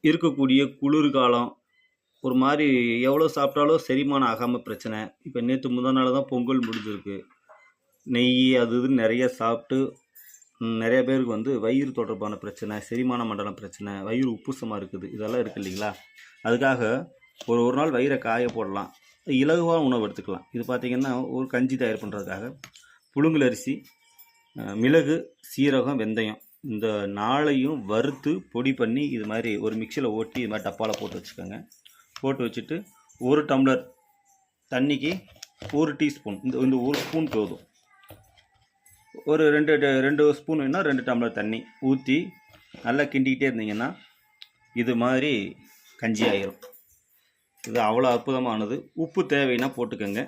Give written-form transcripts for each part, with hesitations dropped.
இருக்கக்கூடிய குளிர்காலம் ஒரு மாதிரி எவ்வளோ சாப்பிட்டாலும் செரிமானம் ஆகாமல் பிரச்சனை. இப்போ நேற்று முந்தா நாள் தான் பொங்கல் முடிஞ்சிருக்கு. நெய் அது இதுன்னு நிறைய சாப்பிட்டு நிறைய பேருக்கு வந்து வயிறு தொடர்பான பிரச்சனை, செரிமான மண்டலம் பிரச்சனை, வயிறு உப்புசமாக இருக்குது, இதெல்லாம் இருக்குது இல்லைங்களா? அதுக்காக ஒரு நாள் வயிறை காய போடலாம், இலகுவான உணவு எடுத்துக்கலாம். இது பார்த்திங்கன்னா ஒரு கஞ்சி தயார் பண்ணுறதுக்காக புழுங்கல் அரிசி, மிளகு, சீரகம், வெந்தயம் இந்த நாளையும் வறுத்து பொடி பண்ணி இது மாதிரி ஒரு மிக்சியில் ஓட்டி இது மாதிரி டப்பாவில் போட்டு வச்சுக்கோங்க. போட்டு வச்சுட்டு ஒரு டம்ளர் தண்ணிக்கு 1 டீஸ்பூன், இந்த 1 ஸ்பூன் போதும். ஒரு ரெண்டு ஸ்பூன் வேணால் 2 டம்ளர் தண்ணி ஊற்றி நல்லா கிண்டிக்கிட்டே இருந்தீங்கன்னா இது மாதிரி கஞ்சி ஆயிரும். இது அவ்வளோ அற்புதமானது. உப்பு தேவைன்னா போட்டுக்கோங்க.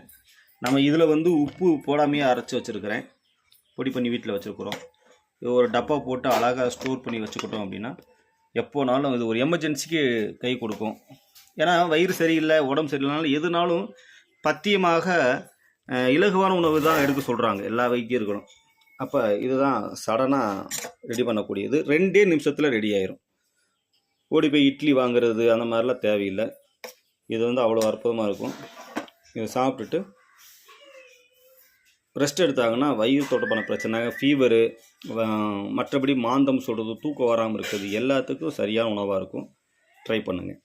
நம்ம இதில் வந்து உப்பு போடாமையே அரைச்சி வச்சுருக்கிறேன், பொடி பண்ணி வீட்டில் வச்சுருக்குறோம். இது ஒரு டப்பா போட்டு அழகாக ஸ்டோர் பண்ணி வச்சுக்கிட்டோம் அப்படின்னா எப்போனாலும் இது ஒரு எமர்ஜென்சிக்கு கை கொடுக்கும். ஏன்னா வயிறு சரியில்லை, உடம்பு சரியில்லைனாலும் எதுனாலும் பத்தியமாக இலகுவான உணவு தான் எடுக்க சொல்கிறாங்க எல்லா வைத்தியர்களும். அப்போ இதுதான் சடனாக ரெடி பண்ணக்கூடியது. 2 நிமிஷத்தில் ரெடி ஆயிரும். ஓடி போய் இட்லி வாங்குறது அந்த மாதிரிலாம் தேவையில்லை. இது வந்து அவ்வளோ அற்புதமாக இருக்கும். இதை சாப்பிட்டுட்டு ரெஸ்ட் எடுத்தாங்கன்னா வயிறு தொடர்பான பிரச்சனை, ஃபீவரு, மற்றபடி மாந்தம் சொல்கிறது, தூக்கம் வராமல் இருக்குது, எல்லாத்துக்கும் சரியான உணவாக இருக்கும். ட்ரை பண்ணுங்கள்.